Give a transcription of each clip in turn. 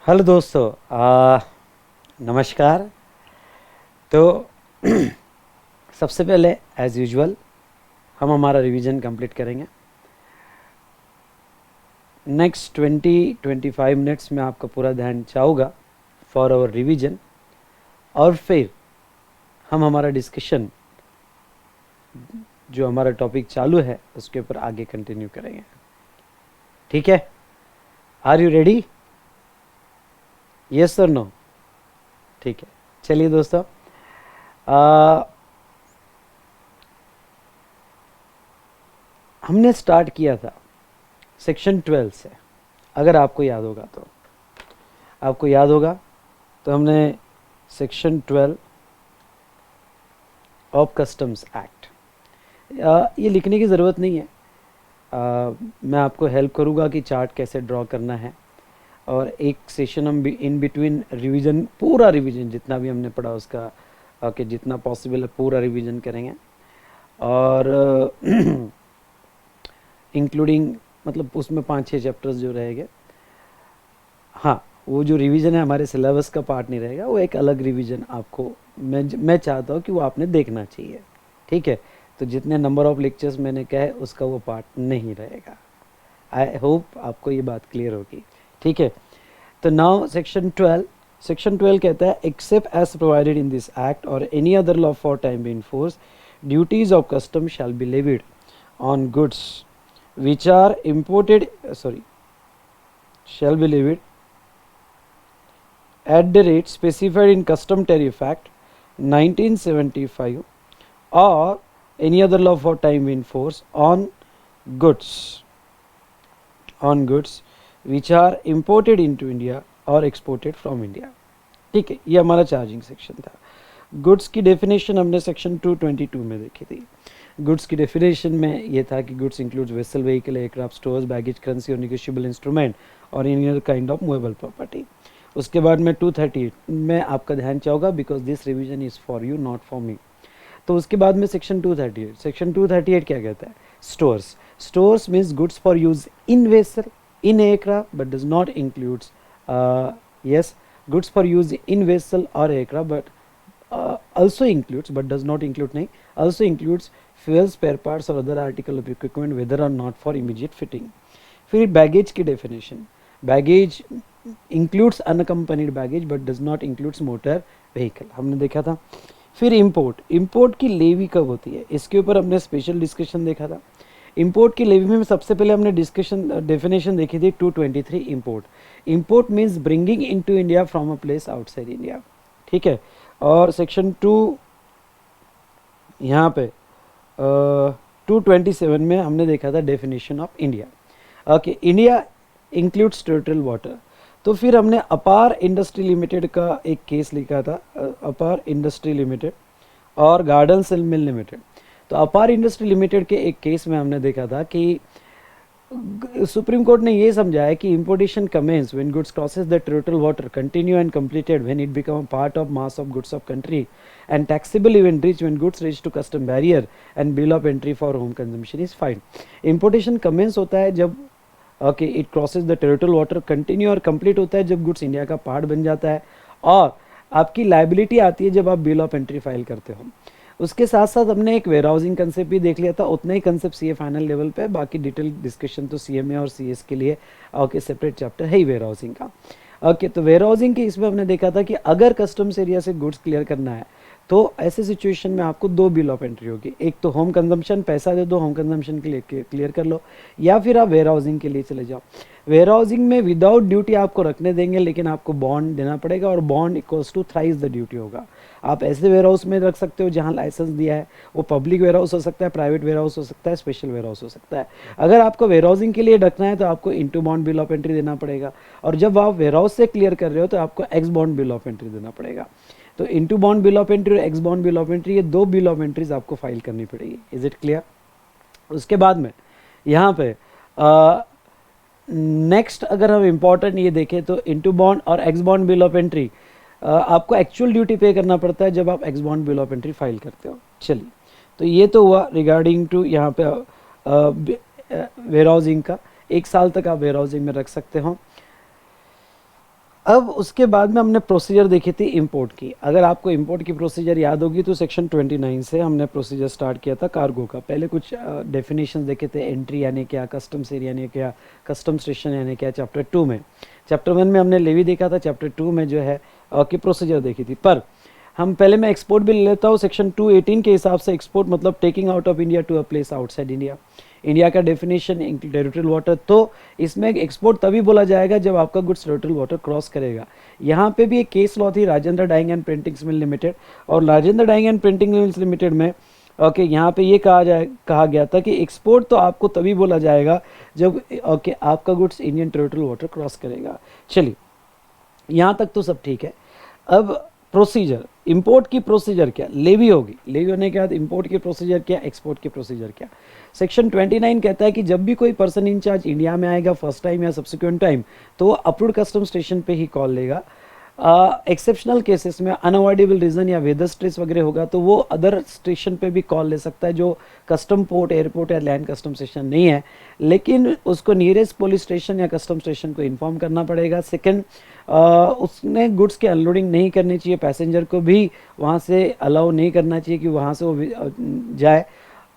Hello दोस्तों, नमस्कार। तो सबसे पहले एज़ यूजुअल हम हमारा रिवीजन कंप्लीट करेंगे। नेक्स्ट 20-25 मिनट्स में आपका पूरा ध्यान चाहूँगा फॉर आवर रिवीजन, और फिर हम हमारा डिस्कशन जो हमारा टॉपिक चालू है उसके ऊपर आगे कंटिन्यू करेंगे। ठीक है? Are you ready? यस और नो? ठीक है, चलिए दोस्तों, हमने स्टार्ट किया था सेक्शन 12 से। अगर आपको याद होगा तो हमने सेक्शन 12 ऑफ कस्टम्स एक्ट, ये लिखने की ज़रूरत नहीं है। मैं आपको हेल्प करूँगा कि चार्ट कैसे ड्रॉ करना है, और एक सेशन हम इन बिटवीन रिवीजन, पूरा रिवीजन जितना भी हमने पढ़ा उसका कि जितना पॉसिबल है पूरा रिवीजन करेंगे, और इंक्लूडिंग मतलब उसमें 5-6 चैप्टर्स जो रहेंगे। हाँ, वो जो रिवीजन है हमारे सिलेबस का पार्ट नहीं रहेगा, वो एक अलग रिवीजन आपको मैं चाहता हूँ कि वो आपने देखना चाहिए। ठीक है? तो जितने नंबर ऑफ लेक्चर्स मैंने कहे उसका वो पार्ट नहीं रहेगा। आई होप आपको ये बात क्लियर होगी। ठीक है? तो नाउ सेक्शन 12 कहता है, except as provided in this act और any other law for time be in force, duties of custom shall be levied on goods which are imported shall be levied at the rate specified in Custom Tariff Act 1975 or any other law for time in force on goods which are imported into India or exported from India। ठीक है, ये हमारा charging section था। Goods की definition हमने section 222 में देखी थी। गुड्स की डेफिनेशन में ये था कि goods includes vessel, vehicle, aircraft, stores, baggage, currency और निगोशिएबल इंस्ट्रूमेंट और any other kind of movable property. उसके बाद में 238 में आपका ध्यान चाहूँगा, because this revision is for you not for me. तो उसके बाद में सेक्शन 238 क्या कहता है? Stores means goods for use in vessel, in aircraft, but does not includes goods for use in vessel और aircraft, but also includes, but does not include नहीं, also includes fuel, spare parts or other article of equipment whether or not for immediate fitting। फिर baggage की definition, baggage includes unaccompanied baggage but does not includes motor vehicle, हमने देखा था। फिर import की levy कब होती है, इसके ऊपर हमने स्पेशल डिस्कशन देखा था। इंपोर्ट की लेवी में सबसे पहले हमने डेफिनेशन देखी थी 223। Import means bringing into India from a place outside India. ठीक है? और सेक्शन 2 यहाँ पे 227 में हमने देखा था definition of India. Okay, India includes territorial water. तो फिर हमने अपार इंडस्ट्री लिमिटेड का एक केस लिखा था, अपार इंडस्ट्री लिमिटेड और गार्डन सेल मिल लिमिटेड। तो अपार इंडस्ट्री लिमिटेड के एक केस में हमने देखा था कि सुप्रीम कोर्ट ने ये समझाया कि importation commences when goods crosses the territorial water, continue and completed when it become a part of mass of goods of country, and taxable even reach when goods reach to custom barrier and bill of entry for home consumption is fine. Importation commences होता है जब it crosses the territorial water, continue और complete होता है जब goods India का part बन जाता है, और आपकी लाइबिलिटी आती है जब आप बिल ऑफ एंट्री फाइल करते हो। उसके साथ साथ हमने एक वेयर हाउसिंग कंसेप्ट भी देख लिया था, उतना ही कंसेप्ट सीए फाइनल लेवल पे, बाकी डिटेल डिस्कशन तो सीएमए और सीएस के लिए सेपरेट चैप्टर है ही वेयर हाउसिंग का। तो वेयर हाउसिंग के इसमें हमने देखा था कि अगर कस्टम्स एरिया से गुड्स क्लियर करना है तो ऐसे सिचुएशन में आपको 2 बिल ऑफ एंट्री होगी। एक तो होम कंजम्पशन, पैसा दे दो होम कंजम्पशन के लिए क्लियर कर लो, या फिर आप वेयर हाउसिंग के लिए चले जाओ। वेयर हाउसिंग में विदाउट ड्यूटी आपको रखने देंगे, लेकिन आपको बॉन्ड देना पड़ेगा, और bond equals to thrice the duty होगा। आप ऐसे वेयर हाउस में रख सकते हो जहाँ लाइसेंस दिया है, वो पब्लिक वेयर हाउस हो सकता है, प्राइवेट वेयर हाउस हो सकता है, स्पेशल वेयर हाउस हो सकता है। अगर आपको वेयर हाउसिंग के लिए रखना है तो आपको into bond bill of entry देना पड़ेगा, और जब आप वेयर हाउस से क्लियर कर रहे हो तो आपको ex bond bill of entry देना पड़ेगा। तो into bond bill of entry और ex bond bill of entry, ये 2 बिल ऑफ एंट्रीज आपको फाइल करनी पड़ेगी। Is it clear? उसके बाद में यहाँ पे नेक्स्ट अगर हम इम्पॉर्टेंट ये देखें तो इंटू बॉन्ड और ex bond bill of entry आपको एक्चुअल ड्यूटी पे करना पड़ता है जब आप x bond bill of entry file करते हो। चलिए, तो ये तो हुआ रिगार्डिंग टू यहाँ पे वेयर हाउसिंग का। 1 साल तक आप वेयर हाउसिंग में रख सकते हो। अब उसके बाद में हमने प्रोसीजर देखी थी इंपोर्ट की। अगर आपको इंपोर्ट की प्रोसीजर याद होगी तो सेक्शन 29 से हमने प्रोसीजर स्टार्ट किया था कार्गो का। पहले कुछ डेफिनेशन देखे थे, एंट्री यानी क्या, कस्टम्स एरिया यानी क्या, कस्टम स्टेशन यानी क्या, चैप्टर 2 में। चैप्टर 1 में हमने लेवी देखा था, चैप्टर 2 में जो है की प्रोसीजर देखी थी। पर हम पहले मैं एक्सपोर्ट भी ले लेता हूँ। सेक्शन 218 के हिसाब से एक्सपोर्ट मतलब taking out of India to a place outside India. India का डेफिनेशन टेरिटोरियल वाटर, तो इसमें एक्सपोर्ट तभी बोला जाएगा जब आपका गुड्स टेरिटोरियल वाटर क्रॉस करेगा। यहाँ पे भी एक केस लॉ थी, Rajendra dyeing and printings mill limited, और Rajendra dyeing and printing mills limited में यहाँ पे ये कहा गया था कि एक्सपोर्ट तो आपको तभी बोला जाएगा जब आपका goods Indian territorial water cross करेगा। चलिए, यहाँ तक तो सब ठीक है। अब प्रोसीजर, इंपोर्ट की प्रोसीजर क्या, लेवी होगी, लेवी होने के बाद इंपोर्ट की प्रोसीजर क्या, एक्सपोर्ट की प्रोसीजर क्या। सेक्शन 29 कहता है कि जब भी कोई पर्सन इंचार्ज इंडिया में आएगा फर्स्ट टाइम या सब्सिक्वेंट टाइम, तो वो अप्रूव्ड कस्टम स्टेशन पे ही कॉल लेगा। एक्सेप्शनल केसेस में अनअवॉइडेबल रीजन या वेदर स्ट्रेस वगैरह होगा तो वो अदर स्टेशन पे भी कॉल ले सकता है जो कस्टम पोर्ट, एयरपोर्ट या लैंड कस्टम स्टेशन नहीं है, लेकिन उसको नियरेस्ट पुलिस स्टेशन या कस्टम स्टेशन को इन्फॉर्म करना पड़ेगा। सेकंड, उसने गुड्स के अनलोडिंग नहीं करनी चाहिए, पैसेंजर को भी वहाँ से अलाउ नहीं करना चाहिए कि वहाँ से वो जाए।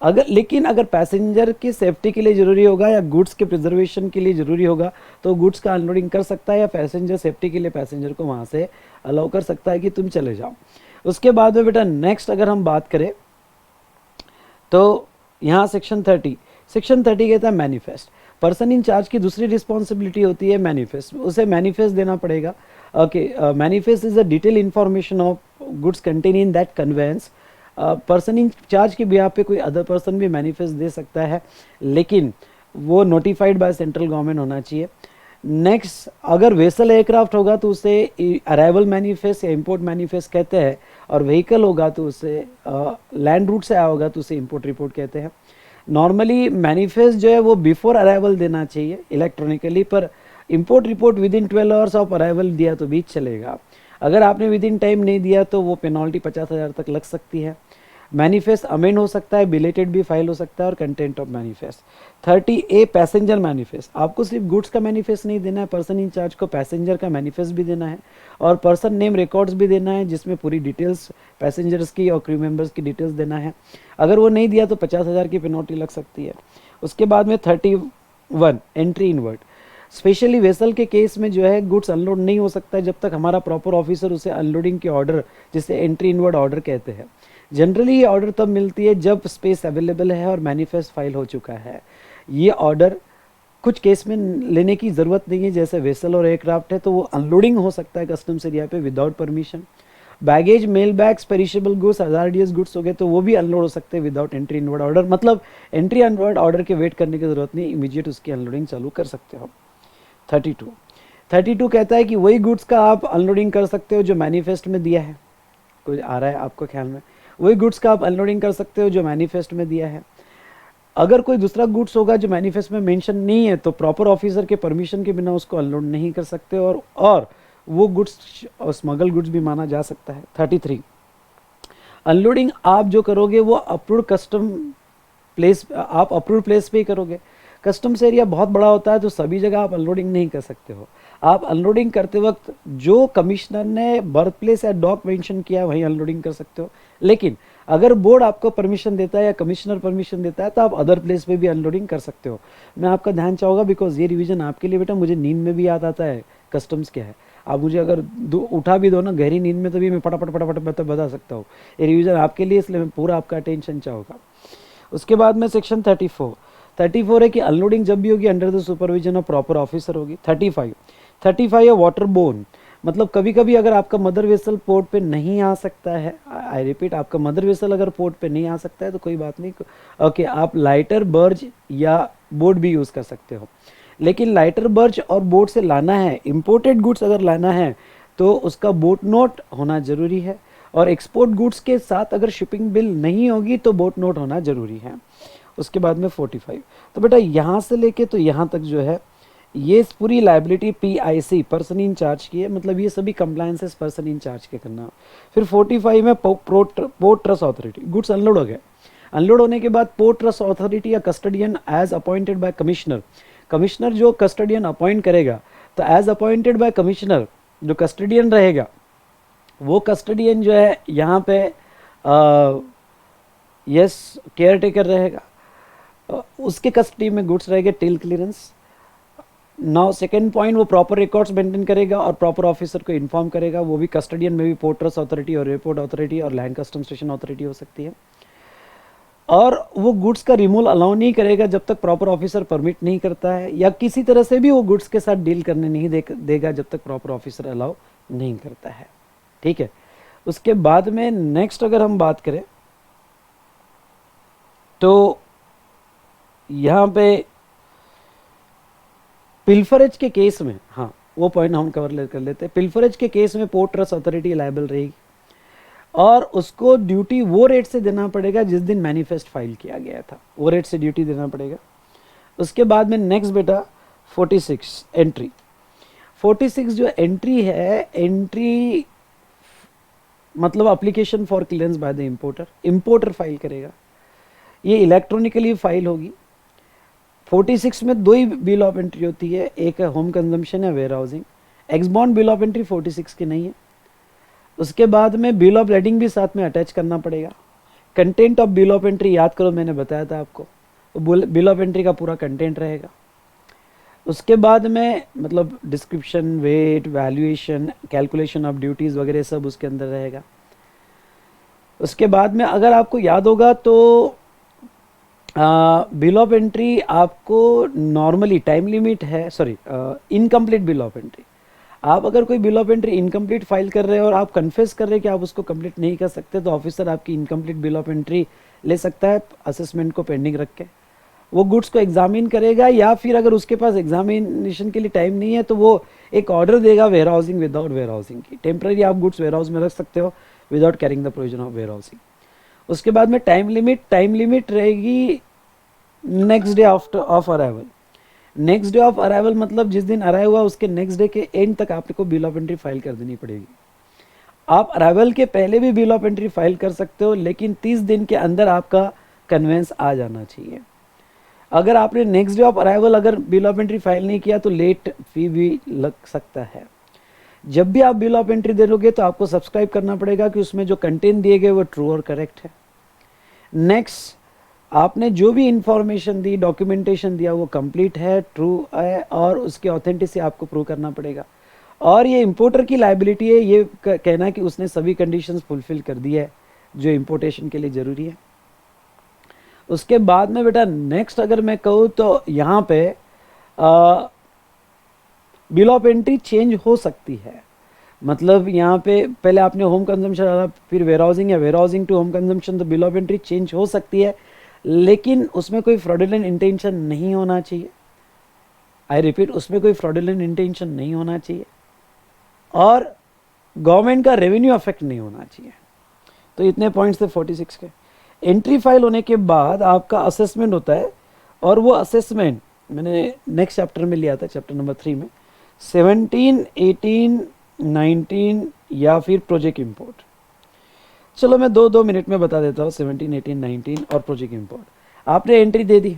लेकिन अगर पैसेंजर की सेफ्टी के लिए ज़रूरी होगा या गुड्स के प्रिजर्वेशन के लिए ज़रूरी होगा तो गुड्स का अनलोडिंग कर सकता है, या पैसेंजर सेफ्टी के लिए पैसेंजर को वहाँ से अलाउ कर सकता है कि तुम चले जाओ। उसके बाद में बेटा नेक्स्ट अगर हम बात करें तो यहाँ सेक्शन 30 कहता है मैनिफेस्ट। पर्सन इन चार्ज की दूसरी रिस्पॉन्सिबिलिटी होती है मैनिफेस्ट, उसे मैनिफेस्ट देना पड़ेगा। Manifest is a detail information of goods contain in that conveyance. Person in charge के बिहाफ पे कोई अदर पर्सन भी मैनिफेस्ट दे सकता है, लेकिन वो नोटिफाइड बाय सेंट्रल गवर्नमेंट होना चाहिए। नेक्स्ट, अगर वेसल एयरक्राफ्ट होगा तो उसे अराइवल मैनिफेस्ट या इंपोर्ट मैनिफेस्ट कहते हैं, और व्हीकल होगा तो उसे लैंड रूट से आया होगा तो उसे इंपोर्ट रिपोर्ट कहते हैं। नॉर्मली मैनिफेस्ट जो है वो बिफोर अराइवल देना चाहिए इलेक्ट्रॉनिकली, पर import report with in 12 hours of arrival दिया तो भी चलेगा। अगर आपने विद इन टाइम नहीं दिया तो वो पेनल्टी 50,000 तक लग सकती है। मैनिफेस्ट अमेंड हो सकता है, बिलेटेड भी फाइल हो सकता है, और content of manifest. 30A passenger manifest, आपको सिर्फ गुड्स का मैनिफेस्ट नहीं देना है, पर्सन इन चार्ज को पैसेंजर का मैनिफेस्ट भी देना है, और पर्सन नेम रिकॉर्ड्स भी देना है जिसमें पूरी डिटेल्स पैसेंजर्स की और क्रू मेंबर्स की डिटेल्स देना है। अगर वो नहीं दिया तो 50,000 की पेनल्टी लग सकती है। उसके बाद में 31 एंट्री इनवर्ड, स्पेशली वेसल के केस में जो है गुड्स अनलोड नहीं हो सकता है जब तक हमारा प्रॉपर ऑफिसर उसे अनलोडिंग के ऑर्डर, जिसे एंट्री इनवर्ड ऑर्डर कहते हैं। जनरली ये ऑर्डर तब मिलती है जब स्पेस अवेलेबल है और मैनिफेस्ट फाइल हो चुका है। ये ऑर्डर कुछ केस में लेने की ज़रूरत नहीं है, जैसे वेसल और एयरक्राफ्ट है तो वो अनलोडिंग हो सकता है कस्टम्स एरिया पे without permission. Baggage, mail bags, perishable goods, hazardous goods हो गए तो वो भी अनलोड हो सकते हैं विदाउट एंट्री इनवर्ड ऑर्डर, मतलब एंट्री इनवर्ड ऑर्डर के वेट करने की ज़रूरत नहीं, इमीडिएट उसकी अनलोडिंग चालू कर सकते हो। 32 कहता है कि वही गुड्स का आप अनलोडिंग कर सकते हो जो मैनिफेस्ट में दिया है। कुछ आ रहा है आपको ख्याल में? वही गुड्स का आप अनलोडिंग कर सकते हो जो मैनिफेस्ट में दिया है। अगर कोई दूसरा गुड्स होगा जो मैनिफेस्ट में मेंशन नहीं है तो प्रॉपर ऑफिसर के परमिशन के बिना उसको अनलोड नहीं कर सकते, और वो गुड्स स्मगल गुड्स भी माना जा सकता है। 33 अनलोडिंग आप जो करोगे वो अप्रूव्ड कस्टम प्लेस, आप अप्रूव्ड प्लेस पे ही करोगे। कस्टम्स एरिया बहुत बड़ा होता है तो सभी जगह आप अनलोडिंग नहीं कर सकते हो। आप अनलोडिंग करते वक्त जो कमिश्नर ने बर्थ प्लेस या डॉक मेंशन किया है वहीं अनलोडिंग कर सकते हो, लेकिन अगर बोर्ड आपको परमिशन देता है या कमिश्नर परमिशन देता है तो आप अदर प्लेस पे भी अनलोडिंग कर सकते हो। मैं आपका ध्यान चाहूँगा बिकॉज ये रिवीजन आपके लिए बेटा, मुझे नींद में भी याद आता है कस्टम्स क्या है। आप मुझे अगर उठा भी दो ना गहरी नींद में तो भी मैं फटाफट बता सकता हूँ। ये रिवीजन आपके लिए, इसलिए मैं पूरा आपका अटेंशन चाहूँगा। उसके बाद में सेक्शन 34 है कि अनलोडिंग जब भी होगी under the supervision of proper officer होगी। 35 है वाटर बोर्न, मतलब कभी कभी अगर आपका मदर वेसल पोर्ट पे नहीं आ सकता है, आई रिपीट, आपका मदर वेसल अगर पोर्ट पे नहीं आ सकता है तो कोई बात नहीं, ओके, आप लाइटर बर्ज या बोट भी यूज़ कर सकते हो। लेकिन लाइटर बर्ज और बोट से लाना है, इंपोर्टेड गुड्स अगर लाना है तो उसका बोट नोट होना ज़रूरी है, और एक्सपोर्ट गुड्स के साथ अगर शिपिंग बिल नहीं होगी तो बोट नोट होना ज़रूरी है। उसके बाद में 45, तो बेटा यहाँ से लेके तो यहाँ तक जो है ये पूरी liability PIC person in charge की है, मतलब ये सभी कंप्लायंसेस पर्सन इन चार्ज के करना। फिर 45 में port trust authority, goods unload हो गए, अनलोड होने के बाद पोर्ट ट्रस्ट अथॉरिटी या custodian as appointed by commissioner, commissioner जो कस्टडियन अपॉइंट करेगा तो एज अपॉइंटेड बाय कमिश्नर जो कस्टडियन रहेगा वो कस्टडियन जो है यहाँ पे यस केयर टेकर रहेगा, उसके कस्टडी में गुड्स रहेंगे till clearance. Now second point, वो प्रॉपर रिकॉर्ड्स मेंटेन करेगा और प्रॉपर ऑफिसर को इन्फॉर्म करेगा, वो भी कस्टडियन में भी पोर्ट ट्रस्ट अथॉरिटी और एयरपोर्ट अथॉरिटी और लैंड कस्टम स्टेशन अथॉरिटी हो सकती है। और वो गुड्स का रिमूवल अलाउ नहीं करेगा जब तक प्रॉपर ऑफिसर परमिट नहीं करता है, या किसी तरह से भी वो गुड्स के साथ डील करने नहीं देगा जब तक प्रॉपर ऑफिसर अलाउ नहीं करता है। ठीक है, उसके बाद में नेक्स्ट अगर हम बात करें तो यहाँ पे पिल्फरेज के केस में, हाँ वो पॉइंट हम कवर कर लेते हैं। पिल्फरेज के केस में पोर्ट ट्रस्ट अथॉरिटी लायबल रहेगी और उसको ड्यूटी वो रेट से देना पड़ेगा जिस दिन मैनिफेस्ट फाइल किया गया था, वो रेट से ड्यूटी देना पड़ेगा। उसके बाद में नेक्स्ट बेटा 46 एंट्री। 46 जो एंट्री है, एंट्री मतलब application for clearance by the importer file करेगा, ये इलेक्ट्रॉनिकली फाइल होगी। 46 में दो ही बिल ऑफ एंट्री होती है, एक है होम कंजम्पशन या warehousing. Ex bond bill of entry 46 की नहीं है। उसके बाद में बिल ऑफ लेडिंग भी साथ में अटैच करना पड़ेगा। Content of bill of entry याद करो, मैंने बताया था आपको, बिल ऑफ एंट्री का पूरा कंटेंट रहेगा। उसके बाद में मतलब description, weight, valuation, calculation of duties वगैरह सब उसके अंदर रहेगा। उसके बाद में अगर आपको याद होगा तो बिल ऑफ एंट्री आपको नॉर्मली टाइम लिमिट है, sorry incomplete bill of entry. आप अगर कोई bill of entry incomplete file कर रहे हो और आप कन्फेस कर रहे हैं कि आप उसको कंप्लीट नहीं कर सकते, तो ऑफिसर आपकी इनकम्प्लीट बिल ऑफ एंट्री ले सकता है असेसमेंट को पेंडिंग रख के। वो गुड्स को एग्जामिन करेगा, या फिर अगर उसके पास एग्जामिनेशन के लिए टाइम नहीं है तो वो एक ऑर्डर देगा warehousing without warehousing की। टेम्पररी आप गुड्स वेयर हाउस में रख सकते हो without carrying the provision of warehousing. उसके बाद में टाइम लिमिट रहेगी next day of arrival. Next day of arrival मतलब जिस दिन अराइव हुआ उसके नेक्स्ट डे के एंड तक आपको बिल ऑफ एंट्री फाइल कर देनी पड़ेगी। आप अराइवल के पहले भी बिल ऑफ एंट्री फाइल कर सकते हो, लेकिन 30 दिन के अंदर आपका कन्वेंस आ जाना चाहिए। अगर आपने नेक्स्ट डे ऑफ अराइवल अगर बिल ऑफ एंट्री फाइल नहीं किया तो लेट फी भी लग सकता है। जब भी आप बिल ऑफ एंट्री दे लोगे तो आपको सब्सक्राइब करना पड़ेगा कि उसमें जो कंटेंट दिए गए वो ट्रू और करेक्ट है। नेक्स्ट, आपने जो भी इंफॉर्मेशन दी, डॉक्यूमेंटेशन दिया, वो कंप्लीट है, ट्रू है, और उसकी ऑथेंटिसिटी आपको प्रूव करना पड़ेगा। और ये इंपोर्टर की लायबिलिटी है ये कहना कि उसने सभी कंडीशंस फुलफिल कर दी है जो इंपोर्टेशन के लिए ज़रूरी है। उसके बाद में बेटा नेक्स्ट अगर मैं कहूँ तो यहाँ पे बिल ऑफ एंट्री चेंज हो सकती है। मतलब यहाँ पे पहले आपने होम कंजम्पशन डाला, फिर वेयर हाउसिंग या warehousing to home consumption, तो बिल ऑफ एंट्री चेंज हो सकती है, लेकिन उसमें कोई फ्रॉडुलेंट इंटेंशन नहीं होना चाहिए। आई रिपीट, उसमें कोई फ्रॉडुलेंट इंटेंशन नहीं होना चाहिए और गवर्नमेंट का रेवेन्यू अफेक्ट नहीं होना चाहिए। तो इतने पॉइंट्स थे 46 के। एंट्री फाइल होने के बाद आपका असेसमेंट होता है, और वो असेसमेंट मैंने नेक्स्ट चैप्टर में लिया था, चैप्टर नंबर 3 में 17, 18, 19 या फिर प्रोजेक्ट इंपोर्ट। चलो मैं 2-2 मिनट में बता देता हूँ 17, 18, 19 और प्रोजेक्ट इंपोर्ट। आपने एंट्री दे दी।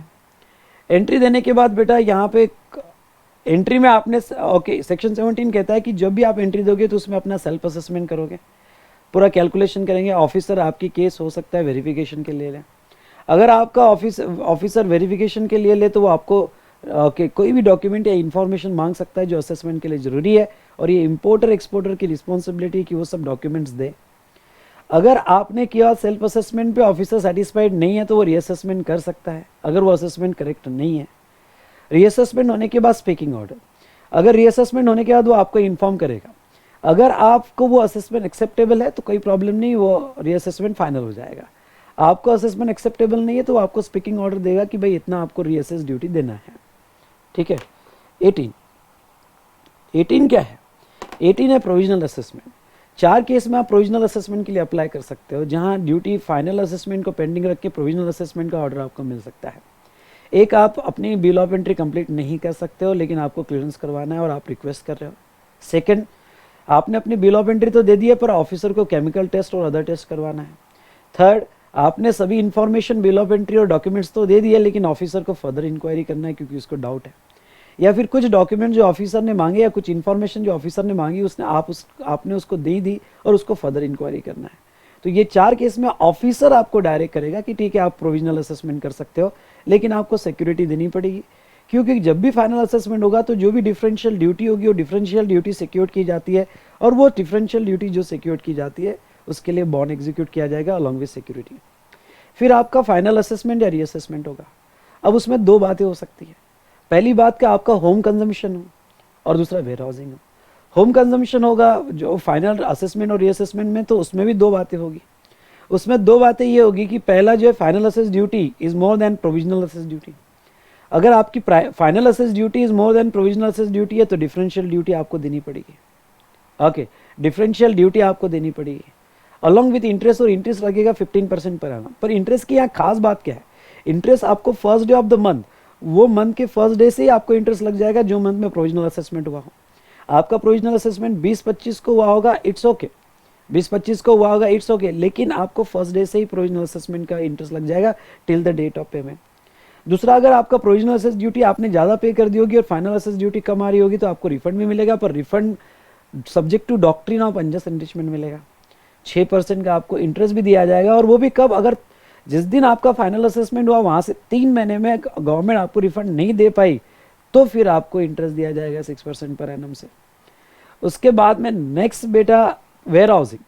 एंट्री देने के बाद बेटा यहाँ पे एंट्री में आपने ओके सेक्शन 17 कहता है कि जब भी आप एंट्री दोगे तो उसमें अपना सेल्फ असेसमेंट करोगे, पूरा कैलकुलेशन करेंगे। ऑफिसर आपकी केस हो सकता है वेरिफिकेशन के लिए ले। अगर आपका ऑफिसर वेरिफिकेशन के लिए ले तो वो आपको कोई भी डॉक्यूमेंट या इन्फॉर्मेशन मांग सकता है जो असेसमेंट के लिए ज़रूरी है, और ये इंपोर्टर एक्सपोर्टर की रिस्पॉन्सिबिलिटी कि वो सब डॉक्यूमेंट्स दे। अगर आपने किया सेल्फ असेसमेंट पे ऑफिसर सेटिस्फाइड नहीं है तो वो रीअसेसमेंट कर सकता है, अगर वो असेसमेंट करेक्ट नहीं है। रीअसेसमेंट होने के बाद स्पीकिंग ऑर्डर, अगर रीअसेसमेंट होने के बाद वो आपको इन्फॉर्म करेगा। अगर आपको वो असेसमेंट एक्सेप्टेबल है तो कोई प्रॉब्लम नहीं, वो रीअसेसमेंट फाइनल हो जाएगा। आपको असेसमेंट एक्सेप्टेबल नहीं है तो वो आपको स्पीकिंग ऑर्डर देगा कि भाई इतना आपको रीअसेस ड्यूटी देना है। ठीक है। 18 क्या है? 18 है प्रोविजनल असेसमेंट। 4 केस में आप प्रोविजनल असेसमेंट के लिए अप्लाई कर सकते हो, जहां ड्यूटी फाइनल असेसमेंट को पेंडिंग रख के प्रोविजनल असेसमेंट का ऑर्डर आपको मिल सकता है। एक, आप अपनी बिल ऑफ एंट्री कंप्लीट नहीं कर सकते हो लेकिन आपको क्लियरेंस करवाना है और आप रिक्वेस्ट कर रहे हो। सेकंड, आपने अपनी बिल ऑफ एंट्री तो दे दी है पर ऑफिसर को केमिकल टेस्ट और अदर टेस्ट करवाना है। थर्ड, आपने सभी इन्फॉर्मेशन बिल ऑफ एंट्री और डॉक्यूमेंट्स तो दे दिए लेकिन ऑफिसर को फर्दर इंक्वायरी करना है क्योंकि उसको डाउट है। या फिर कुछ डॉक्यूमेंट जो ऑफिसर ने मांगे या कुछ इन्फॉर्मेशन जो ऑफिसर ने मांगी उसने आपने उसको दे दी और उसको फर्दर इंक्वायरी करना है। तो ये 4 केस में ऑफिसर आपको डायरेक्ट करेगा कि ठीक है आप प्रोविजनल असेसमेंट कर सकते हो, लेकिन आपको सिक्योरिटी देनी पड़ेगी, क्योंकि जब भी फाइनल असेसमेंट होगा तो जो भी डिफरेंशियल ड्यूटी होगी वो डिफरेंशियल ड्यूटी सिक्योर की जाती है, और वो डिफरेंशियल ड्यूटी जो सिक्योर की जाती है उसके लिए बॉन्ड एग्जीक्यूट किया जाएगा अलॉन्ग विद सिक्योरिटी। फिर आपका फाइनल असेसमेंट या रीअसेसमेंट होगा। अब उसमें 2 बातें हो सकती है। पहली बात का आपका होम कंजम्पशन हो और दूसरा वेयर हाउसिंग हो। होम कंजम्पशन होगा जो फाइनल असेसमेंट और रीअसेसमेंट में, तो उसमें भी 2 बातें होगी। उसमें 2 बातें ये होगी कि पहला जो है final assess duty is more than provisional assess duty. अगर आपकी final assess duty is more than provisional assess duty है तो डिफरेंशियल ड्यूटी आपको देनी पड़ेगी। ओके, डिफरेंशियल ड्यूटी आपको देनी पड़ेगी अलॉन्ग विथ इंटरेस्ट, और इंटरेस्ट लगेगा 15% पर annum। पर इंटरेस्ट की यहाँ खास बात क्या है, इंटरेस्ट आपको first day of the month, वो मंथ के फर्स्ट डे से ही आपको इंटरेस्ट लग जाएगा जो मंथ में प्रोविजनल असेसमेंट हुआ हो। आपका प्रोविजनल असेसमेंट 20-25 को हुआ होगा, इट्स ओके, 20-25 को हुआ होगा, इट्स ओके, लेकिन आपको फर्स्ट डे से ही प्रोविजनल असेसमेंट का इंटरेस्ट लग जाएगा till the date of payment. दूसरा, अगर आपका प्रोविजनल असेस ड्यूटी आपने ज़्यादा पे कर दी होगी और फाइनल असेस ड्यूटी कम आ रही होगी तो आपको रिफंड भी मिलेगा, पर refund subject to doctrine of unjust enrichment मिलेगा। 6% का आपको इंटरेस्ट भी दिया जाएगा, और वो भी कब, अगर जिस दिन आपका फाइनल असेसमेंट हुआ वहाँ से 3 महीने में गवर्नमेंट आपको रिफंड नहीं दे पाई तो फिर आपको इंटरेस्ट दिया जाएगा 6% पर एनम से। उसके बाद में नेक्स्ट बेटा वेयर हाउसिंग।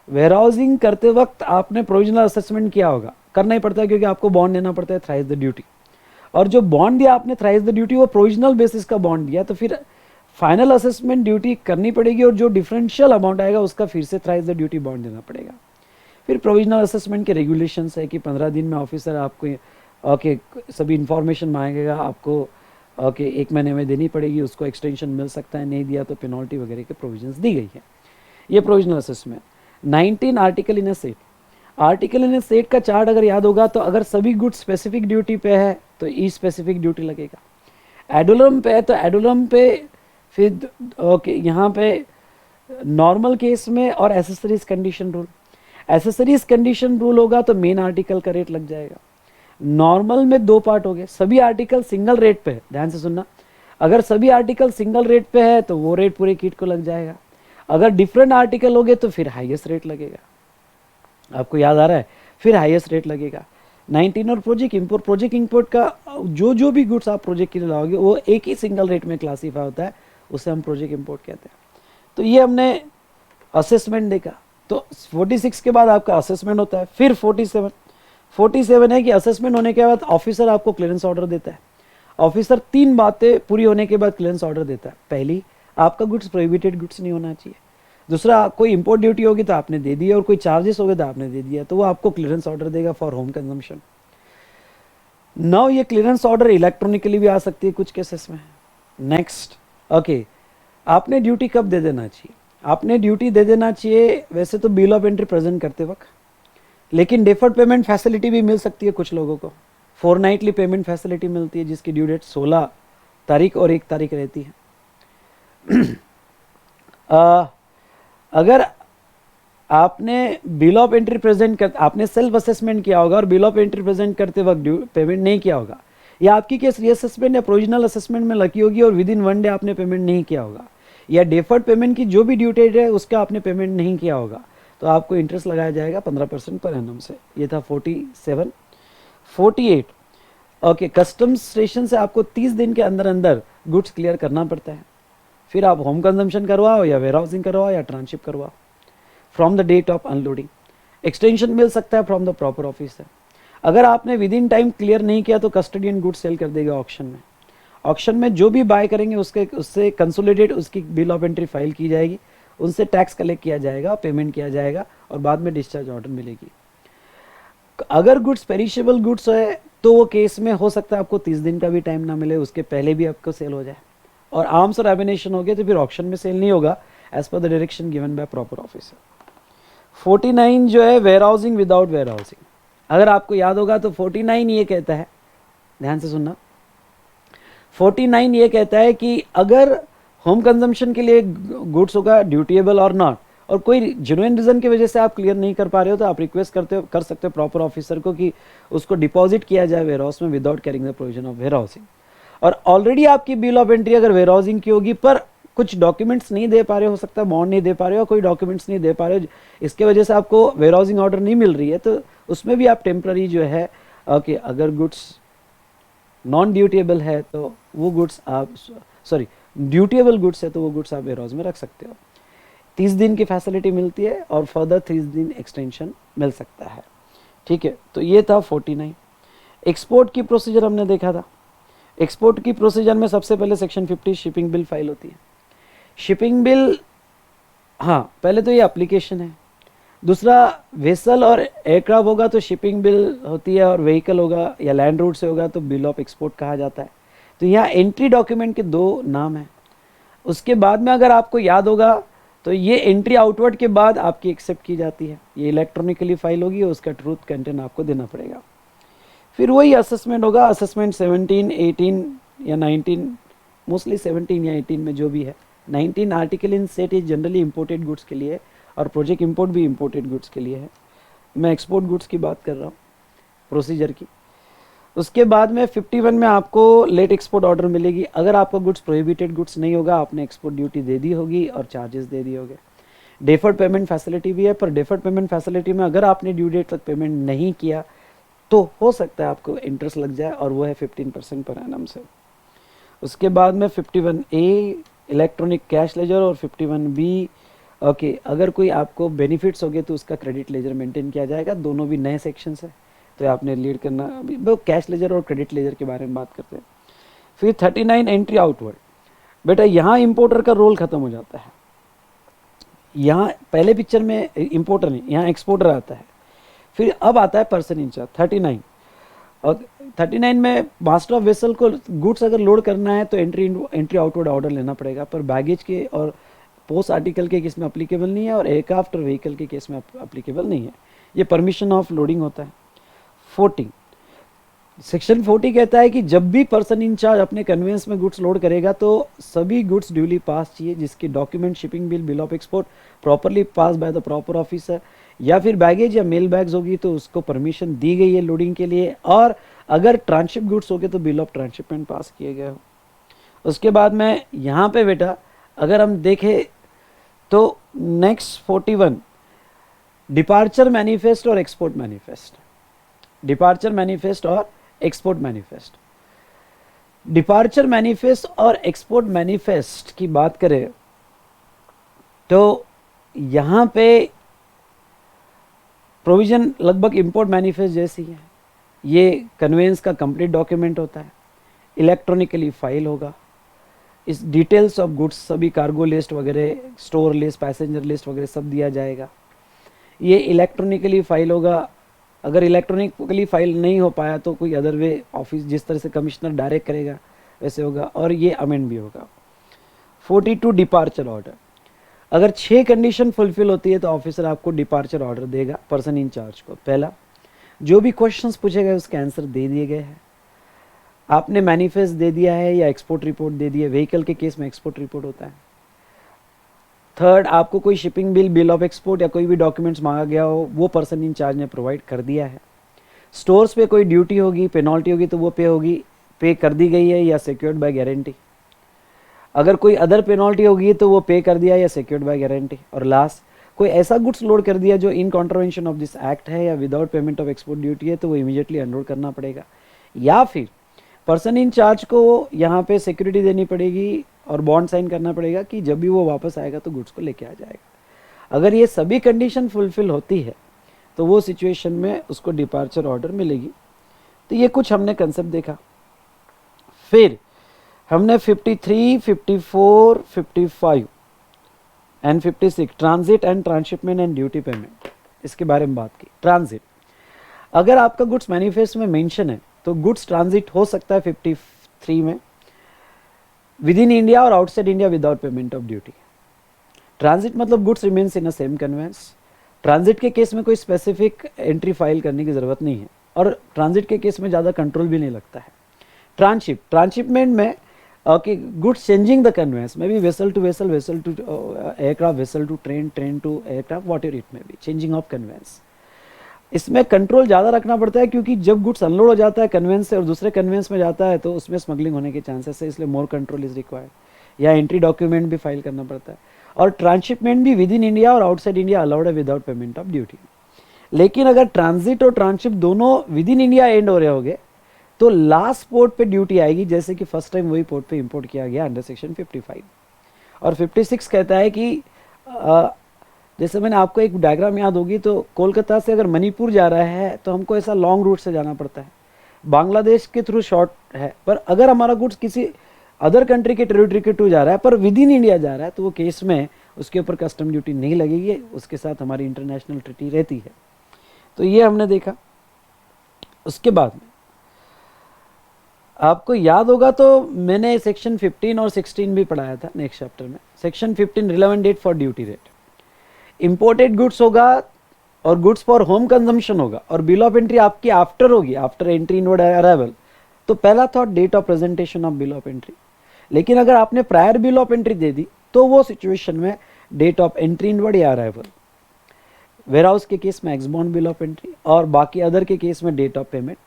वेयर हाउसिंग करते वक्त आपने प्रोविजनल असेसमेंट किया होगा, करना ही पड़ता है क्योंकि आपको बॉन्ड देना पड़ता है थ्राइस द ड्यूटी, और जो बॉन्ड दिया आपने थ्राइस द ड्यूटी वो प्रोविजनल बेसिस का बॉन्ड दिया, तो फिर फाइनल असेसमेंट ड्यूटी करनी पड़ेगी और जो डिफरेंशियल अमाउंट आएगा उसका फिर से थ्राइस द ड्यूटी बॉन्ड देना पड़ेगा। फिर प्रोविजनल असेसमेंट के रेगुलेशंस है कि 15 दिन में ऑफिसर आपको सभी इंफॉर्मेशन मांगेगा, आपको 1 महीने में देनी पड़ेगी, उसको एक्सटेंशन मिल सकता है, नहीं दिया तो पेनल्टी वगैरह के प्रोविजंस दी गई है। ये provisional assessment. 19 article in A set. Article in A set का चार्ट अगर याद होगा तो अगर सभी गुड्स स्पेसिफिक ड्यूटी पे है तो ई स्पेसिफिक ड्यूटी लगेगा। एडुलम पे है तो एडुलम पे फिर यहाँ पे नॉर्मल केस में और accessories condition rule. Accessories condition rule होगा तो मेन आर्टिकल का रेट लग जाएगा। नॉर्मल में 2 पार्ट हो गए, सभी आर्टिकल सिंगल रेट पे है, ध्यान से सुनना, अगर सभी आर्टिकल सिंगल रेट पे है तो वो रेट पूरे किट को लग जाएगा। अगर डिफरेंट आर्टिकल हो गए तो फिर हाईएस्ट रेट लगेगा, आपको याद आ रहा है, फिर हाईएस्ट रेट लगेगा। 19 और प्रोजेक्ट इंपोर्ट का जो भी गुड्स आप प्रोजेक्ट के लिए लाओगे वो एक ही सिंगल रेट में क्लासीफाई होता है, उसे हम प्रोजेक्ट इंपोर्ट कहते हैं। तो ये हमने असेसमेंट देखा। तो 46 के बाद आपका असेसमेंट होता है। फिर 47 है कि असेसमेंट होने के बाद ऑफिसर आपको क्लियरेंस ऑर्डर देता है। ऑफिसर 3 बातें पूरी होने के बाद क्लियरेंस ऑर्डर देता है। पहली, आपका गुड्स प्रोहिबिटेड गुड्स नहीं होना चाहिए। दूसरा, कोई इंपोर्ट ड्यूटी होगी तो आपने दे दी और कोई चार्जेस हो गए तो आपने दे दिया, तो वो आपको क्लियरेंस ऑर्डर देगा फॉर होम कंजम्पशन। नाउ ये क्लियरेंस ऑर्डर इलेक्ट्रॉनिकली भी आ सकती है कुछ केसेस में। नेक्स्ट, आपने ड्यूटी कब दे देना चाहिए? आपने ड्यूटी दे देना चाहिए वैसे तो बिल ऑफ एंट्री प्रेजेंट करते वक्त, लेकिन डेफर्ड पेमेंट फैसिलिटी भी मिल सकती है कुछ लोगों को। फोरनाइटली पेमेंट फैसिलिटी मिलती है जिसकी ड्यू डेट 16 तारीख और 1 तारीख रहती है। अगर आपने बिल ऑफ एंट्री प्रेजेंट कर, आपने सेल्फ असेसमेंट किया होगा और बिल ऑफ एंट्री प्रेजेंट करते वक्त पेमेंट नहीं किया होगा, या आपकी केस रीअसेसमेंट या प्रोविजनल असेसमेंट में लगी होगी और विद इन 1 डे आपने पेमेंट नहीं किया होगा, या डेफर्ड पेमेंट की जो भी ड्यू डेट है उसका आपने पेमेंट नहीं किया होगा, तो आपको इंटरेस्ट लगाया जाएगा 15% पर एनम से। ये था 47। 48, कस्टम्स स्टेशन से आपको 30 दिन के अंदर अंदर गुड्स क्लियर करना पड़ता है। फिर आप होम कंजम्पशन करवाओ या वेयर हाउसिंग करवाओ या ट्रांसशिप करवाओ from the date of unloading. Extension मिल सकता है फ्रॉम द प्रॉपर ऑफिसर। अगर आपने विद इन टाइम क्लियर नहीं किया तो कस्टडियन गुड्स सेल कर देगा ऑक्शन में। ऑक्शन में जो भी बाय करेंगे उससे कंसोलिडेट उसकी बिल ऑफ एंट्री फाइल की जाएगी, उनसे टैक्स कलेक्ट किया जाएगा, पेमेंट किया जाएगा और बाद में डिस्चार्ज ऑर्डर मिलेगी। अगर गुड्स पेरिशेबल गुड्स है तो वो केस में हो सकता है आपको 30 दिन का भी टाइम ना मिले, उसके पहले भी आपको सेल हो जाए। और आर्म्स और एमिनेशन हो गए तो फिर ऑक्शन में सेल नहीं होगा as per the direction given by proper officer. 49 जो है warehousing without warehousing. अगर आपको याद होगा तो 49 ये कहता है, ध्यान से सुनना, 49 ये कहता है कि अगर होम कंजम्पशन के लिए गुड्स होगा ड्यूटीएबल और नॉट, और कोई जेन्युइन रीजन की वजह से आप क्लियर नहीं कर पा रहे हो तो आप रिक्वेस्ट कर सकते हो प्रॉपर ऑफिसर को कि उसको डिपॉजिट किया जाए वेयर हाउस में without carrying the provision of warehousing. और ऑलरेडी आपकी बिल ऑफ एंट्री अगर वेयर हाउसिंग की होगी पर कुछ डॉक्यूमेंट्स नहीं दे पा रहे, हो सकता है बॉन्ड नहीं दे पा रहे हो, कोई डॉक्यूमेंट्स नहीं दे पा रहे हो, इसके वजह से आपको वेयर हाउसिंग ऑर्डर नहीं मिल रही है, तो उसमें भी आप टेम्प्ररी जो है ओके अगर गुड्स नॉन ड्यूटेबल है तो वो गुड्स आप सॉरी ड्यूटेबल गुड्स है तो वो गुड्स आप वेयर हाउस में रख सकते हो। 30 दिन की फैसिलिटी मिलती है और फर्दर 30 दिन एक्सटेंशन मिल सकता है। ठीक है, तो ये था 49। एक्सपोर्ट की प्रोसीजर हमने देखा था। एक्सपोर्ट की प्रोसीजर में सबसे पहले सेक्शन 50 शिपिंग बिल फाइल होती है। शिपिंग बिल, हाँ पहले तो ये एप्लीकेशन है, दूसरा वेसल और एयरक्राफ्ट होगा तो शिपिंग बिल होती है, और व्हीकल होगा या लैंड रूट से होगा तो बिल ऑफ एक्सपोर्ट कहा जाता है। तो यहाँ एंट्री डॉक्यूमेंट के दो नाम हैं। उसके बाद में अगर आपको याद होगा तो ये एंट्री आउटवर्ड के बाद आपकी एक्सेप्ट की जाती है, ये इलेक्ट्रॉनिकली फाइल होगी और उसका ट्रूथ कंटेंट आपको देना पड़ेगा। फिर वही असेसमेंट होगा, असेसमेंट 17, 18 या 19, मोस्टली 17 या 18 में जो भी है। 19 article in set is generally imported goods के लिए, और प्रोजेक्ट इंपोर्ट भी इंपोर्टेड गुड्स के लिए है। मैं एक्सपोर्ट गुड्स की बात कर रहा हूँ प्रोसीजर की। उसके बाद में 51 में आपको लेट एक्सपोर्ट ऑर्डर मिलेगी। अगर आपका गुड्स प्रोहिबिटेड गुड्स नहीं होगा, आपने एक्सपोर्ट ड्यूटी दे दी होगी और चार्जेस दे दिए होंगे। डेफर्ड पेमेंट फैसिलिटी भी है, पर डेफर्ड पेमेंट फैसिलिटी में अगर आपने ड्यू डेट तक पेमेंट नहीं किया तो हो सकता है आपको इंटरेस्ट लग जाए, और वो है 15% पर एनम से। उसके बाद में 51A इलेक्ट्रॉनिक कैश लेजर और 51B ओके अगर कोई आपको बेनिफिट्स हो गए तो उसका क्रेडिट लेजर मेंटेन किया जाएगा। दोनों भी नए सेक्शंस है तो आपने लीड करना। अभी वो कैश लेजर और क्रेडिट लेजर के बारे में बात करते हैं। फिर 39 एंट्री आउटवर्ड। बेटा यहाँ इंपोर्टर का रोल खत्म हो जाता है। यहाँ पहले पिक्चर में इंपोर्टर नहीं, यहाँ एक्सपोर्टर आता है। फिर अब आता है पर्सन इंचार्ज 39, और 39 में मास्टर ऑफ वेसल को गुड्स अगर लोड करना है तो एंट्री आउटवर्ड ऑर्डर लेना पड़ेगा, पर बैगेज के और पोस्ट आर्टिकल के केस में अप्लीकेबल नहीं है, और एयरक्राफ्ट और व्हीकल के केस में अप्लीकेबल नहीं है। ये परमिशन ऑफ लोडिंग होता है। 40 सेक्शन 40 कहता है कि जब भी पर्सन इंचार्ज अपने कन्वेंस में गुड्स लोड करेगा तो सभी गुड्स ड्यूली पास चाहिए, जिसकी document shipping bill bill of export properly pass by the proper officer, या फिर बैगेज या मेल बैग्स होगी तो उसको परमिशन दी गई है लोडिंग के लिए, और अगर ट्रांसशिप गुड्स हो गए तो बिल ऑफ ट्रांसशिपमेंट पास किए गए हो। उसके बाद में यहाँ पे बेटा अगर हम देखें तो नेक्स्ट 41 डिपार्चर मैनिफेस्ट और एक्सपोर्ट मैनिफेस्ट। डिपार्चर मैनिफेस्ट और एक्सपोर्ट मैनिफेस्ट। डिपार्चर मैनिफेस्ट और एक्सपोर्ट मैनिफेस्ट की बात करें तो यहाँ पे प्रोविजन लगभग इंपोर्ट मैनिफेस्ट जैसी है। ये कन्वेंस का कंप्लीट डॉक्यूमेंट होता है, इलेक्ट्रॉनिकली फाइल होगा, इस डिटेल्स ऑफ गुड्स सभी कार्गो लिस्ट वगैरह, स्टोर लिस्ट, पैसेंजर लिस्ट वगैरह सब दिया जाएगा। ये इलेक्ट्रॉनिकली फाइल होगा। अगर इलेक्ट्रॉनिकली फाइल नहीं हो पाया तो कोई अदर वे ऑफिस जिस तरह से कमिश्नर डायरेक्ट करेगा वैसे होगा, और ये अमेंड भी होगा। 42 डिपार्चर ऑर्डर। अगर 6 कंडीशन फुलफिल होती है तो ऑफिसर आपको डिपार्चर ऑर्डर देगा पर्सन इंचार्ज को। पहला, जो भी क्वेश्चंस पूछे गए उसके आंसर दे दिए गए हैं, आपने मैनिफेस्ट दे दिया है या एक्सपोर्ट रिपोर्ट दे दी है। व्हीकल के केस में एक्सपोर्ट रिपोर्ट होता है। थर्ड, आपको कोई shipping bill, bill of export या कोई भी डॉक्यूमेंट्स मांगा गया हो वो पर्सन इंचार्ज ने प्रोवाइड कर दिया है। स्टोर्स पे कोई ड्यूटी होगी, पेनल्टी होगी तो वो पे कर दी गई है या सिक्योर्ड बाय गारंटी। अगर कोई अदर पेनल्टी होगी तो वो पे कर दिया या सिक्योर्ड बाय गारंटी। और लास्ट, कोई ऐसा गुड्स लोड कर दिया जो इन कॉन्ट्रावेंशन ऑफ दिस एक्ट है या without payment of export duty है तो वो इमीडिएटली अनलोड करना पड़ेगा, या फिर पर्सन इन चार्ज को यहाँ पे सिक्योरिटी देनी पड़ेगी और बॉन्ड साइन करना पड़ेगा कि जब भी वो वापस आएगा तो गुड्स को लेके आ जाएगा। अगर ये सभी कंडीशन फुलफिल होती है तो वो सिचुएशन में उसको डिपार्चर ऑर्डर मिलेगी। तो ये कुछ हमने कंसेप्ट देखा। फिर हमने 53, 54, 55 and 56 transit and transshipment and duty payment, इसके बारे में बात की। ट्रांजिट, अगर आपका गुड्स मैनिफेस्ट में मेंशन है तो गुड्स ट्रांजिट हो सकता है 53 में विद इन इंडिया और outside India without payment of duty. Transit मतलब goods remains in a same conveyance. Transit के केस में कोई स्पेसिफिक एंट्री फाइल करने की ज़रूरत नहीं है, और ट्रांजिट के केस में ज़्यादा कंट्रोल भी नहीं लगता है। ट्रांसशिपमेंट में okay goods changing the conveyance में भी vessel to vessel, vessel to aircraft, vessel to train, train to aircraft, whatever it may be, changing of conveyance. इसमें कंट्रोल ज़्यादा रखना पड़ता है क्योंकि जब गुड्स अनलोड हो जाता है कन्वेंस से और दूसरे कन्वेंस में जाता है तो उसमें स्मगलिंग होने के चांसेस है, इसलिए मोर कंट्रोल इज रिक्वायर्ड। या एंट्री डॉक्यूमेंट भी फाइल करना पड़ता है, और ट्रांसशिपमेंट भी विद इन इंडिया और आउटसाइड इंडिया अलाउड है विदाउट पेमेंट ऑफ ड्यूटी। लेकिन अगर ट्रांजिट और ट्रांसशिप दोनों विद इन इंडिया एंड हो रहे होंगे तो लास्ट पोर्ट पे ड्यूटी आएगी, जैसे कि फर्स्ट टाइम वही पोर्ट पे इंपोर्ट किया गया अंडर सेक्शन 55। और 56 कहता है कि जैसे मैंने आपको एक डायग्राम याद होगी, तो कोलकाता से अगर मणिपुर जा रहा है तो हमको ऐसा लॉन्ग रूट से जाना पड़ता है, बांग्लादेश के थ्रू शॉर्ट है। पर अगर हमारा गुड्स किसी अदर कंट्री के टेरिटरी के थ्रू जा रहा है पर विद इन इंडिया जा रहा है तो वो केस में उसके ऊपर कस्टम ड्यूटी नहीं लगेगी, उसके साथ हमारी इंटरनेशनल ट्रीटी रहती है। तो ये हमने देखा। उसके बाद में आपको याद होगा तो मैंने सेक्शन 15 और 16 भी पढ़ाया था नेक्स्ट चैप्टर में। Section 15 relevant date for duty rate, imported goods होगा और गुड्स फॉर होम कंजम्पशन होगा, और बिल ऑफ एंट्री आपकी आफ्टर होगी, आफ्टर एंट्री इनवर्ड अराइवल। तो पहला thought date of presentation of bill of entry. लेकिन अगर आपने प्रायर बिल ऑफ एंट्री दे दी तो वो सिचुएशन में डेट ऑफ एंट्री इनवर्ड या अराइवल। वेयर हाउस के केस में एक्सबॉन्ड बिल ऑफ एंट्री, और बाकी अदर के केस में डेट ऑफ पेमेंट।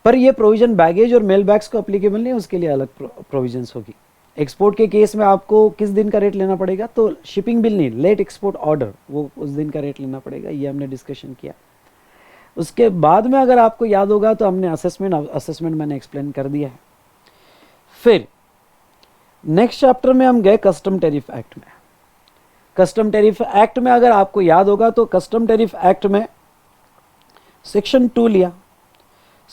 पर ये प्रोविजन बैगेज और मेल बैग्स को अप्लीकेबल नहीं, उसके लिए अलग प्रोविजंस होगी। एक्सपोर्ट के केस में आपको किस दिन का रेट लेना पड़ेगा, तो शिपिंग बिल नहीं, लेट एक्सपोर्ट ऑर्डर, वो उस दिन का रेट लेना पड़ेगा, ये हमने डिस्कशन किया। उसके बाद में अगर आपको याद होगा तो हमने असेसमेंट मैंने एक्सप्लेन कर दिया है। फिर नेक्स्ट चैप्टर में हम गए कस्टम टैरिफ एक्ट में। कस्टम टैरिफ एक्ट में अगर आपको याद होगा तो कस्टम टैरिफ एक्ट में सेक्शन 2 लिया।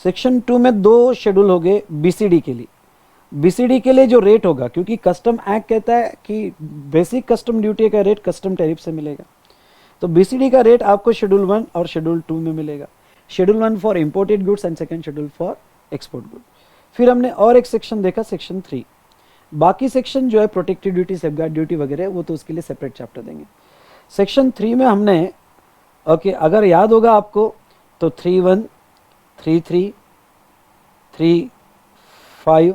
सेक्शन 2 में 2 शेड्यूल हो गए बीसीडी के लिए। बीसीडी के लिए जो रेट होगा, क्योंकि कस्टम एक्ट कहता है कि बेसिक कस्टम ड्यूटी का रेट कस्टम टैरिफ से मिलेगा, तो बीसीडी का रेट आपको शेड्यूल 1 और शेड्यूल 2 में मिलेगा। Schedule 1 for imported goods and second schedule for export good. फिर हमने और एक सेक्शन देखा, सेक्शन 3। बाकी सेक्शन जो है प्रोटेक्टिव ड्यूटी, सेफगार्ड ड्यूटी वगैरह, वो तो उसके लिए सेपरेट चैप्टर देंगे। सेक्शन 3 में हमने अगर याद होगा आपको तो 3(1), 3(3), 3(5),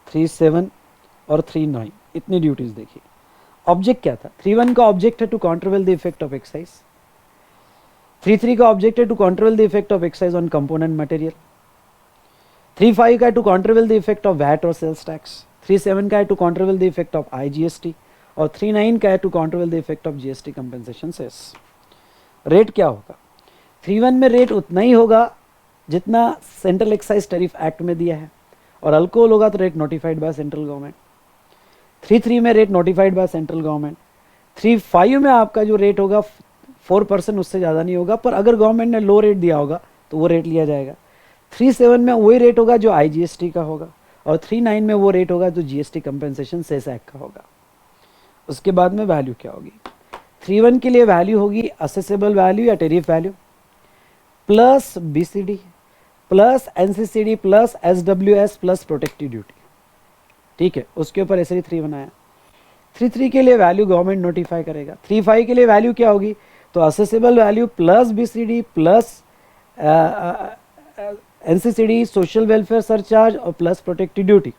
3(7) और 3(9) इतनी ड्यूटीज देखी। ऑब्जेक्ट क्या था? 3(1) का ऑब्जेक्ट है to countervail the effect of excise. 3(3) का ऑब्जेक्ट है to countervail the effect of excise on component material. 3(5) का है to countervail the effect of VAT और सेल्स टैक्स। 3(7) का है to countervail the effect of IGST, और 3(9) का है to countervail the effect of GST compensation cess. Rate क्या होगा? 3(1) में रेट उतना ही होगा जितना सेंट्रल एक्साइज टैरिफ एक्ट में दिया है, और अल्कोहल होगा तो rate notified by central government. 3(3) में rate notified by central government. 3(5) में आपका जो रेट होगा 4%, उससे ज़्यादा नहीं होगा, पर अगर गवर्नमेंट ने लो रेट दिया होगा तो वो रेट लिया जाएगा। 3(7) में वही रेट होगा जो IGST का होगा, और 3(9) में वो रेट होगा जो GST कंपेंसेशन सेस एक्ट का होगा। उसके बाद में वैल्यू क्या होगी? 3(1) के लिए वैल्यू होगी असेसेबल वैल्यू या tariff value plus BCD plus NCCD plus SWS plus protective duty. ठीक है, उसके ऊपर ऐसे ही 3 बनाया। 3(3) के लिए वैल्यू गवर्नमेंट नोटिफाई करेगा। 3(5) के लिए वैल्यू क्या होगी? तो assessable value plus BCD plus NCCD social welfare surcharge और plus protective duty,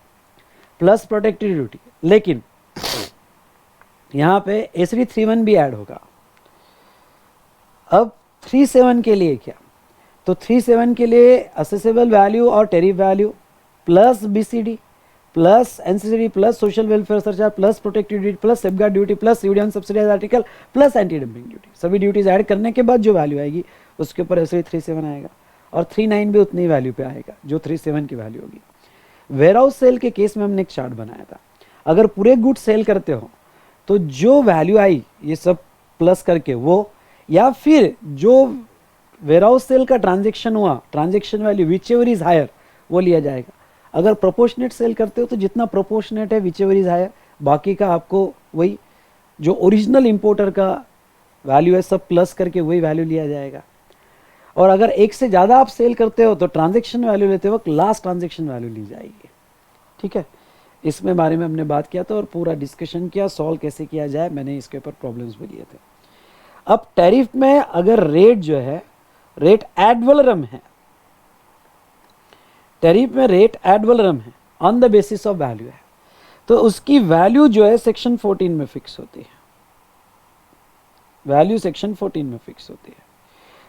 plus protective duty. लेकिन यहाँ पे ऐसे 3(1) भी ऐड होगा। अब 3(7) के लिए क्या? तो 3(7) के लिए असेसेबल वैल्यू और tariff value plus BCD plus NCCD plus social welfare surcharge plus protective duty plus safeguard duty plus duty on subsidised article plus anti dumping duty, सभी ड्यूटीज ऐड करने के बाद जो वैल्यू आएगी उसके ऊपर ऐसे 3(7) आएगा, और 3(9) भी उतनी वैल्यू पे आएगा जो 3(7) की वैल्यू होगी। वेयर हाउस सेल के केस में हमने एक चार्ट बनाया था। अगर पूरे गुड सेल करते हो तो जो वैल्यू आई ये सब प्लस करके वो, या फिर जो वेयर हाउस सेल का ट्रांजेक्शन हुआ, transaction value whichever is higher, वो लिया जाएगा। अगर प्रोपोर्शनेट सेल करते हो तो जितना प्रोपोर्शनेट है विच एवर इज हायर, बाकी का आपको वही जो ओरिजिनल इंपोर्टर का वैल्यू है सब प्लस करके वही वैल्यू लिया जाएगा। और अगर एक से ज़्यादा आप सेल करते हो तो ट्रांजेक्शन वैल्यू लेते वक्त लास्ट ट्रांजेक्शन वैल्यू ली जाएगी। ठीक है, इसमें बारे में हमने बात किया था और पूरा डिस्कशन किया, सॉल्व कैसे किया जाए, मैंने इसके ऊपर प्रॉब्लम्स भी लिए थे। अब टैरिफ में अगर रेट जो है रेट एड वैलोरम है, टैरिफ में रेट एड वैलोरम है on the basis of value है, तो उसकी वैल्यू जो है सेक्शन 14 में फिक्स होती है। वैल्यू सेक्शन 14 में फिक्स होती है।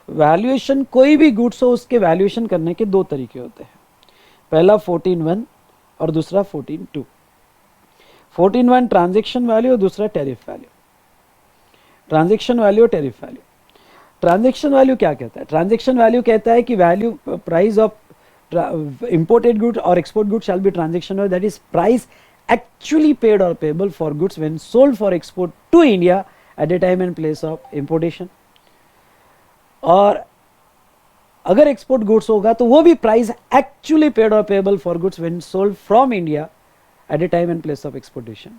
वैल्यूएशन कोई भी गुड्स हो उसके वैल्यूएशन करने के दो तरीके होते हैं, पहला 14(1) और दूसरा 14(2). 14(1) ट्रांजैक्शन वैल्यू और दूसरा टैरिफ वैल्यू। ट्रांजैक्शन वैल्यू और टैरिफ वैल्यू। ट्रांजैक्शन वैल्यू क्या कहता है? ट्रांजैक्शन वैल्यू कहता है कि value price of imported goods or export goods shall be transaction value, that is price actually paid or payable for goods when sold for export to India at a time and place of importation। और अगर export goods होगा तो वो भी price actually paid और payable for goods when sold from India at a time and place of exportation.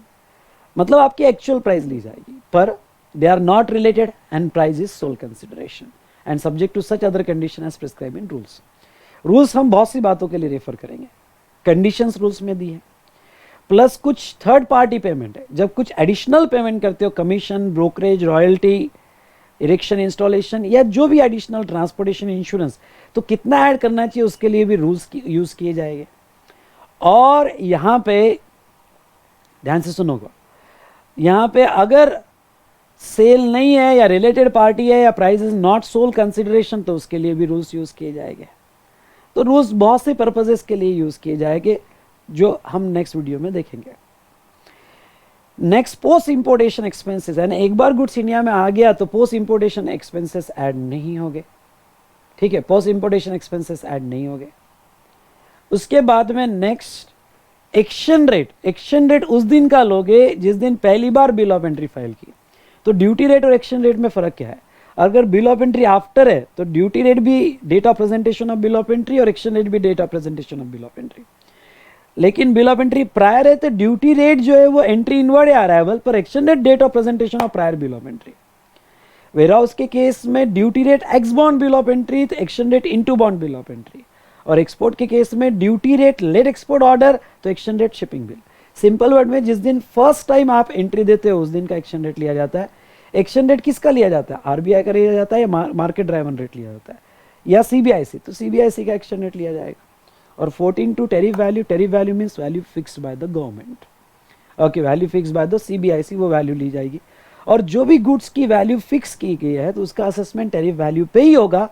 मतलब आपकी actual price ली जाएगी, पर they are not related and price is sole consideration and subject to such other condition as prescribe in rules. Rules हम बहुत सी बातों के लिए रेफर करेंगे, कंडीशंस रूल्स में दी है, प्लस कुछ थर्ड पार्टी पेमेंट है। जब कुछ एडिशनल पेमेंट करते हो, commission, brokerage, royalty, erection, installation या जो भी एडिशनल ट्रांसपोर्टेशन, इंश्योरेंस, तो कितना ऐड करना चाहिए उसके लिए भी रूल्स यूज किए जाएंगे। और यहाँ पे ध्यान से सुनोगा, यहाँ पे अगर सेल नहीं है या रिलेटेड पार्टी है या price is not sole consideration तो उसके लिए भी रूल्स यूज किए जाएंगे। तो रूल्स बहुत से पर्पजेस के लिए यूज किए जाएंगे जो हम नेक्स्ट वीडियो में देखेंगे। नेक्स्ट, पोस्ट इंपोर्टेशन एक्सपेंसेस, यानी एक बार गुड्स इंडिया में आ गया तो पोस्ट इंपोर्टेशन एक्सपेंसेस ऐड नहीं होंगे। ठीक है, पोस्ट इंपोर्टेशन एक्सपेंसेस ऐड नहीं होंगे। उसके बाद में next, exchange rate. Exchange rate उस दिन का लोगे जिस दिन पहली बार बिल ऑफ एंट्री फाइल की। तो ड्यूटी रेट और एक्सचेंज रेट में फर्क क्या है? अगर बिल ऑफ एंट्री आफ्टर है तो ड्यूटी रेट भी date of presentation of bill of entry और एक्सचेंज रेट भी date of presentation of bill of entry. लेकिन बिल ऑफ एंट्री प्रायर है तो ड्यूटी रेट जो है वो एंट्री इनवर्ड या अराइवल, पर exchange rate date of presentation of prior bill of entry. Warehouse के केस में duty rate ex bond bill of entry तो exchange rate into bond bill of entry, और export के केस में duty rate let export order तो exchange rate shipping bill. Simple word में जिस दिन फर्स्ट टाइम आप एंट्री देते हो उस दिन का एक्सचेंज रेट लिया जाता है। एक्सचेंज रेट किसका लिया जाता है? आरबीआई का लिया जाता है या मार्केट ड्राइवन रेट लिया जाता है या सीबीआईसी, तो सीबीआईसी का एक्सचेंज रेट लिया जाएगा। और 14(2) tariff value. Tariff value means value fixed by the government. Okay, value fixed by the CBIC, वो वैल्यू ली जाएगी। और जो भी गुड्स की वैल्यू फिक्स की गई है तो उसका असेसमेंट टैरिफ वैल्यू पे ही होगा,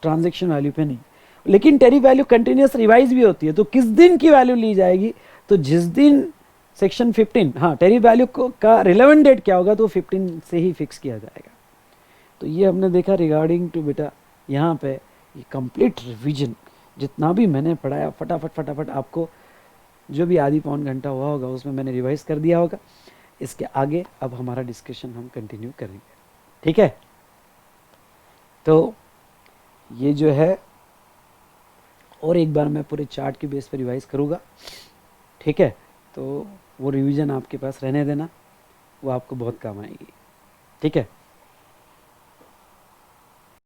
ट्रांजैक्शन वैल्यू पे नहीं। लेकिन टैरिफ वैल्यू कंटिन्यूअस रिवाइज भी होती है, तो किस दिन की वैल्यू ली जाएगी? तो जिस दिन सेक्शन 15, हाँ, टैरिफ वैल्यू का रिलेवेंट डेट क्या होगा तो 15 से ही फिक्स किया जाएगा। तो ये हमने देखा रिगार्डिंग टू बेटा यहाँ पे ये कंप्लीट रिवीजन जितना भी मैंने पढ़ाया फटाफट फटाफट आपको जो भी आधी पौन घंटा हुआ होगा उसमें मैंने रिवाइज कर दिया होगा। इसके आगे अब हमारा डिस्कशन हम कंटिन्यू करेंगे। ठीक है, तो ये जो है और एक बार मैं पूरे चार्ट के बेस पर रिवाइज करूँगा। ठीक है, तो वो रिवीजन आपके पास रहने देना, वो आपको बहुत काम आएगी। ठीक है।